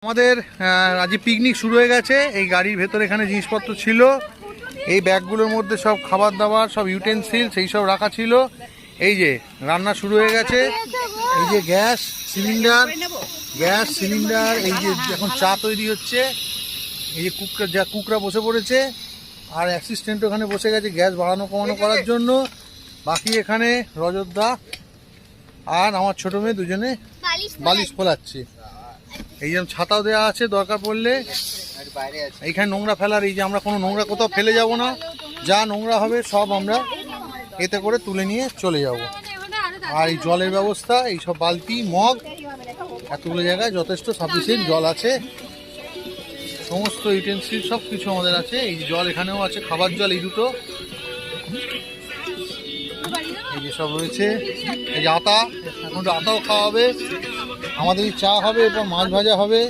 আমাদের আজ পিকনিক শুরু হয়ে গেছে। এই গাড়ির ভেতরে এখানে জিনিসপত্র ছিল, এই ব্যাগগুলোর মধ্যে সব খাবার দাবার সব ইউটেন্সিল সেই সব রাখা ছিল। এই যে রান্না শুরু হয়ে গেছে, এই যে গ্যাস সিলিন্ডার, এই যে এখন চা তৈরি হচ্ছে, এই যে কুকরা বসে পড়েছে, আর অ্যাসিস্ট্যান্ট ওখানে বসে গেছে গ্যাস বাড়ানো কমানো করার জন্য। বাকি এখানে রজতদা আর আমার ছোট মেয়ে দুজনে বালিশ খোলাচ্ছে। এই যেমন ছাতাও দেওয়া আছে দরকার পড়লে। এইখানে নোংরা ফেলার, এই যে আমরা কোনো নোংরা কোথাও ফেলে যাব না, যা নোংরা হবে সব আমরা এতে করে তুলে নিয়ে চলে যাব। আর এই জলের ব্যবস্থা, এই সব বালতি মগ এতগুলো জায়গায় যথেষ্ট সাফিসিয়েন্ট জল আছে, সমস্ত ইউটেন্সিল সব কিছু আমাদের আছে। এই জল এখানেও আছে, খাবার জল এই দুটো, এই যে সব রয়েছে। এই যে আতা, এখন তো আতাও খাওয়া হবে, আমাদের চা হবে, এরপর মাছ ভাজা হবে,